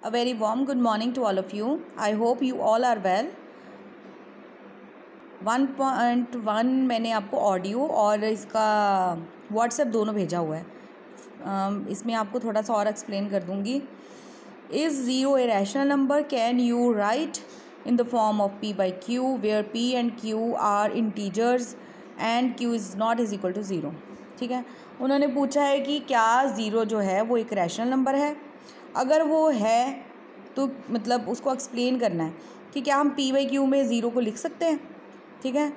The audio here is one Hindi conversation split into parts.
A very warm good morning to all of you. I hope you all are well. 1.1 मैंने आपको ऑडियो और इसका व्हाट्सएप दोनों भेजा हुआ है. इसमें आपको थोड़ा सा और एक्सप्लेन कर दूँगी. Is zero A rational number? Can you right in the form of p by q where p and q are integers and q is not is equal to 0. ठीक है, उन्होंने पूछा है कि क्या ज़ीरो जो है वो एक रैशनल नंबर है. अगर वो है तो मतलब उसको एक्सप्लेन करना है कि क्या हम p बाई क्यू में ज़ीरो को लिख सकते हैं. ठीक है,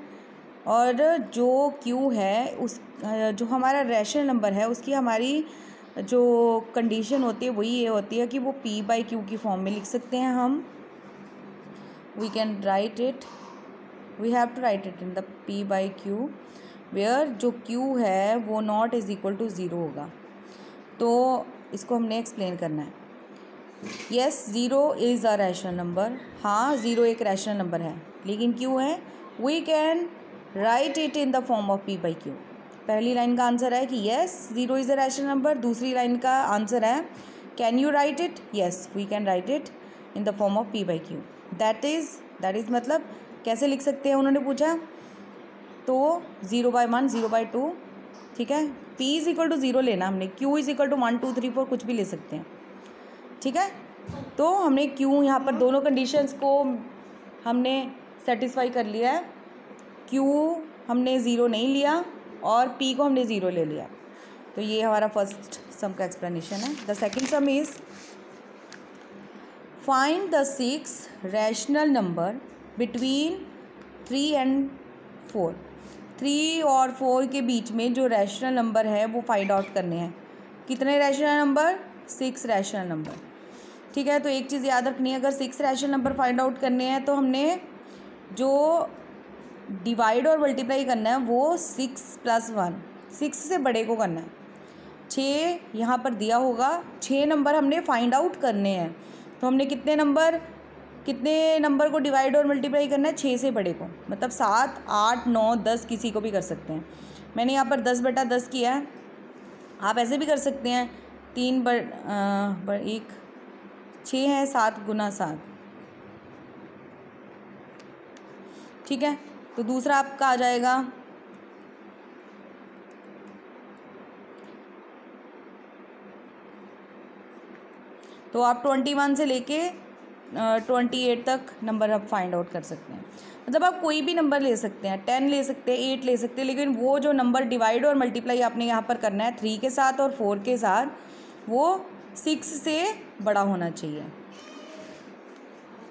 और जो q है उस जो हमारा रैशनल नंबर है उसकी हमारी जो कंडीशन होती है वही ये होती है कि वो p बाई क्यू की फॉर्म में लिख सकते हैं हम. We can write it, we have to write it in the p by q where जो q है वो not is equal to 0 होगा. तो इसको हमने एक्सप्लेन करना है. yes zero is a rational number. हाँ, ज़ीरो एक रैशनल नंबर है, लेकिन q है we can write it in the form of p by q. पहली लाइन का आंसर है कि yes zero is a rational number. दूसरी लाइन का आंसर है can you right it? yes we can write it in the form of p by q. That is मतलब कैसे लिख सकते हैं उन्होंने पूछा. तो 0/1 0/2. ठीक है, p इज़ इक्वल टू 0 लेना हमने, q इज़ इक्वल टू 1 2 3 4 कुछ भी ले सकते हैं. ठीक है, तो हमने q यहाँ पर दोनों कंडीशंस को हमने सेटिस्फाई कर लिया है. q हमने ज़ीरो नहीं लिया और p को हमने ज़ीरो ले लिया. तो ये हमारा फर्स्ट सम का एक्सप्लेनेशन है. The second sum is find the 6 rational number between 3 and 4. 3 और 4 के बीच में जो रैशनल नंबर है वो फाइंड आउट करने हैं. कितने रैशनल नंबर? 6 rational number. ठीक है, तो एक चीज़ याद रखनी है, अगर 6 रैशनल नंबर फाइंड आउट करने हैं तो हमने जो डिवाइड और मल्टीप्लाई करना है वो 6 + 1, 6 से बड़े को करना है. 6 यहाँ पर दिया होगा, 6 नंबर हमने फाइंड आउट करने हैं. तो हमने कितने नंबर को डिवाइड और मल्टीप्लाई करना है? 6 से बड़े को, मतलब 7 8 9 10 किसी को भी कर सकते हैं. मैंने यहाँ पर 10/10 किया है. आप ऐसे भी कर सकते हैं 3/1 6 है 7 × 7. ठीक है, तो दूसरा आपका आ जाएगा तो आप 21 से लेके 28 तक नंबर आप फाइंड आउट कर सकते हैं. मतलब आप कोई भी नंबर ले सकते हैं, 10 ले सकते हैं, 8 ले सकते हैं, लेकिन वो जो नंबर डिवाइड और मल्टीप्लाई आपने यहाँ पर करना है 3 के साथ और 4 के साथ, वो 6 से बड़ा होना चाहिए.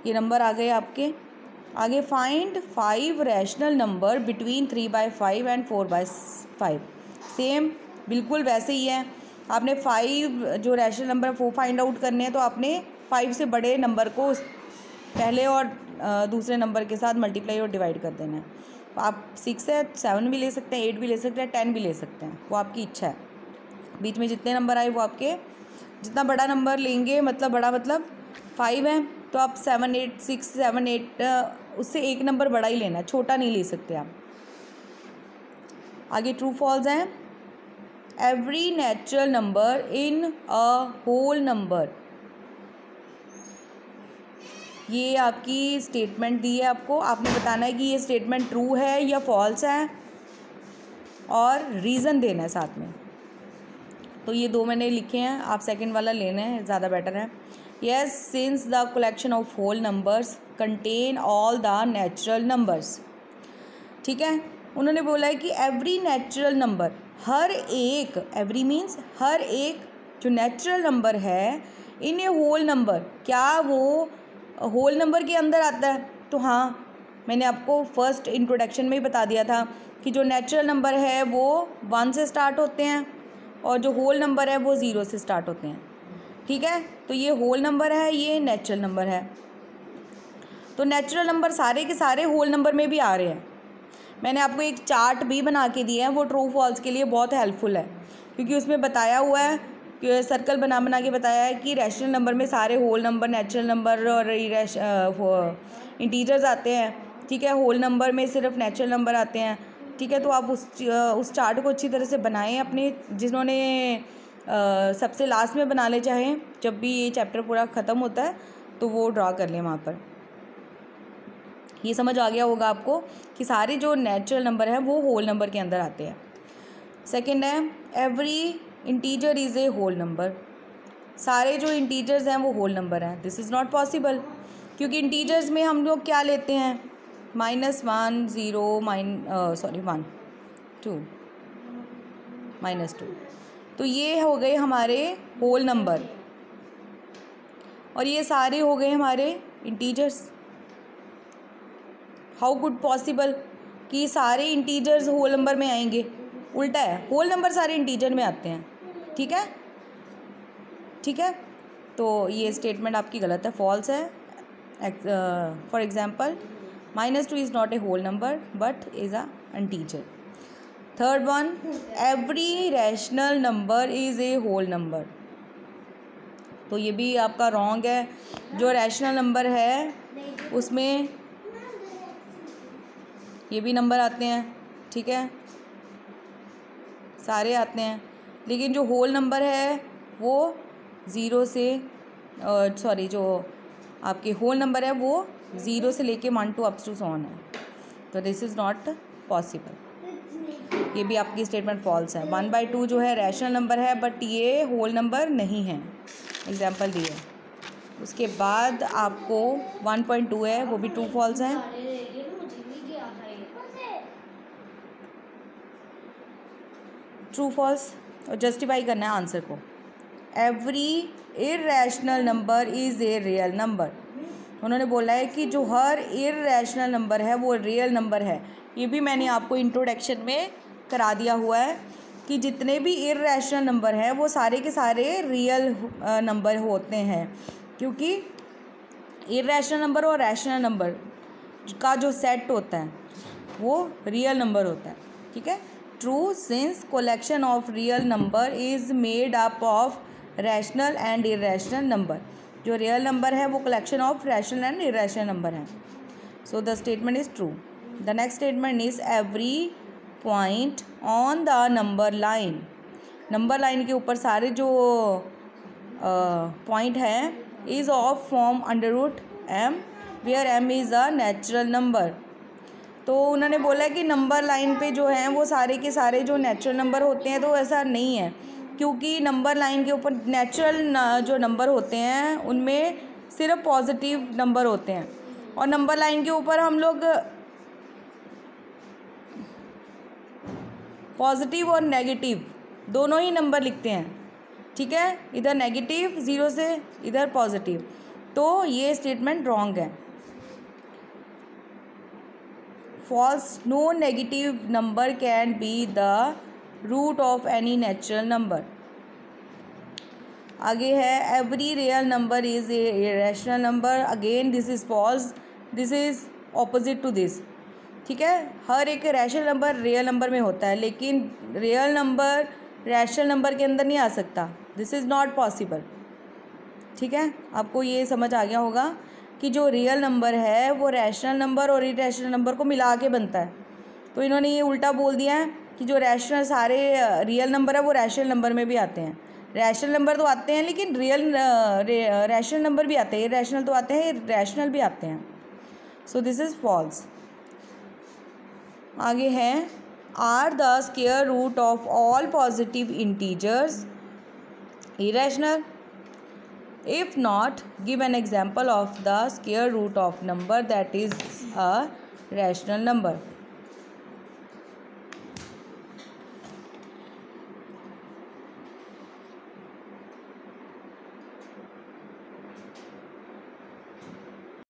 ये नंबर आ गए आपके. आगे find 5 rational number between 3/5 and 4/5. Same बिल्कुल वैसे ही है. आपने 5 जो रैशनल नंबर है वो फाइंड आउट करने हैं, तो आपने 5 से बड़े नंबर को पहले और दूसरे नंबर के साथ मल्टीप्लाई और डिवाइड कर देना है. तो आप 6 है 7 भी ले सकते हैं, 8 भी ले सकते हैं, 10 भी ले सकते हैं, वो आपकी इच्छा है. बीच में जितने नंबर आए वो आपके, जितना बड़ा नंबर लेंगे मतलब बड़ा मतलब 5 है तो आप 7 8 6 7 8 उससे एक नंबर बड़ा ही लेना है, छोटा नहीं ले सकते आप. आगे ट्रू फॉल्स हैं. Every natural number in a whole number. ये आपकी स्टेटमेंट दी है आपको, आपने बताना है कि ये स्टेटमेंट ट्रू है या फॉल्स है और रीज़न देना है साथ में. तो ये दो मैंने लिखे हैं, आप सेकंड वाला लेना है, ज़्यादा बेटर है. Yes since the collection of whole numbers contain all the natural numbers. ठीक है, उन्होंने बोला है कि एवरी नेचुरल नंबर, हर एक, एवरी मीन्स हर एक जो नेचुरल नंबर है इन ए होल नंबर, क्या वो होल नंबर के अंदर आता है? तो हाँ, मैंने आपको फर्स्ट इंट्रोडक्शन में ही बता दिया था कि जो नेचुरल नंबर है वो 1 से स्टार्ट होते हैं और जो होल नंबर है वो 0 से स्टार्ट होते हैं. ठीक है, तो ये होल नंबर है, ये नेचुरल नंबर है. तो नेचुरल नंबर सारे के सारे होल नंबर में भी आ रहे हैं. मैंने आपको एक चार्ट भी बना के दिया है, वो ट्रू फॉल्स के लिए बहुत हेल्पफुल है, क्योंकि उसमें बताया हुआ है कि सर्कल बना के बताया है कि रैशनल नंबर में सारे होल नंबर, नेचुरल नंबर और इंटीजर्स आते हैं. ठीक है, होल नंबर में सिर्फ नेचुरल नंबर आते हैं. ठीक है, तो आप उस चार्ट को अच्छी तरह से बनाएं. अपने जिन्होंने सबसे लास्ट में बना ले, चाहे जब भी ये चैप्टर पूरा ख़त्म होता है तो वो ड्रा कर लें वहाँ पर। ये समझ आ गया होगा आपको कि सारे जो नेचुरल नंबर हैं वो होल नंबर के अंदर आते हैं। सेकंड है every integer is a whole number. सारे जो इंटीजर्स हैं वो होल नंबर हैं। दिस इज़ नॉट पॉसिबल, क्योंकि इंटीजर्स में हम लोग क्या लेते हैं, -1 0 1 2 -2। तो ये हो गए हमारे होल नंबर और ये सारे हो गए हमारे इंटीजर्स। हाउ कुड पॉसिबल कि सारे इंटीजर्स होल नंबर में आएंगे? उल्टा है, होल नंबर सारे इंटीजर में आते हैं। ठीक है, ठीक है, तो ये स्टेटमेंट आपकी गलत है, फॉल्स है। For example -2 is not a whole number but is a integer. Third one, every rational number is a whole number. तो ये भी आपका रॉन्ग है। जो रैशनल नंबर है उसमें ये भी नंबर आते हैं, ठीक है, सारे आते हैं, लेकिन जो होल नंबर है वो ज़ीरो से जो आपके होल नंबर है वो 0 से लेके 1 to up to so on है। तो दिस इज़ नॉट पॉसिबल। ये भी आपकी स्टेटमेंट फॉल्स है। 1/2 जो है रैशनल नंबर है बट ये होल नंबर नहीं है। एग्जाम्पल दिए। उसके बाद आपको 1.2 है, वो भी ट्रू फॉल्स है। ट्रू फॉल्स और जस्टिफाई करना है आंसर को। Every irrational number is a real number. उन्होंने बोला है कि जो हर इर्रेशनल नंबर है वो रियल नंबर है। ये भी मैंने आपको इंट्रोडक्शन में करा दिया हुआ है कि जितने भी इर्रेशनल नंबर हैं वो सारे के सारे रियल नंबर होते हैं, क्योंकि इर्रेशनल नंबर और रैशनल नंबर का जो सेट होता है वो रियल नंबर होता है। ठीक है, true since collection of real number is made up of rational and irrational number. जो रियल नंबर है वो collection of rational and irrational number है। So the statement is true. The next statement is every point on the number line. Number line के ऊपर सारे जो पॉइंट हैं is of form √m where m is a natural number. तो उन्होंने बोला है कि नंबर लाइन पे जो हैं वो सारे के सारे जो नेचुरल नंबर होते हैं, तो ऐसा नहीं है, क्योंकि नंबर लाइन के ऊपर नेचुरल जो नंबर होते हैं उनमें सिर्फ पॉजिटिव नंबर होते हैं, और नंबर लाइन के ऊपर हम लोग पॉजिटिव और नेगेटिव दोनों ही नंबर लिखते हैं। ठीक है, इधर नेगेटिव 0 से इधर पॉजिटिव। तो ये स्टेटमेंट रॉन्ग है। False, no negative number can be the root of any natural number. आगे है every real number is a rational number. Again this is false, this is opposite to this. ठीक है, हर एक रैशनल नंबर रियल नंबर में होता है, लेकिन रियल नंबर रैशनल नंबर के अंदर नहीं आ सकता। This is not possible. ठीक है, आपको ये समझ आ गया होगा कि जो रियल नंबर है वो रैशनल नंबर और इरेशनल नंबर को मिला के बनता है। तो इन्होंने ये उल्टा बोल दिया है कि जो रैशनल सारे रियल नंबर है वो रैशनल नंबर में भी आते हैं। रैशनल नंबर तो आते हैं लेकिन रियल रैशनल नंबर भी आते हैं, रैशनल तो आते हैं, रैशनल भी आते हैं। So this is false. आगे है are the square root of all positive integers irrational? If not, give an example of the square root of number that is a rational number.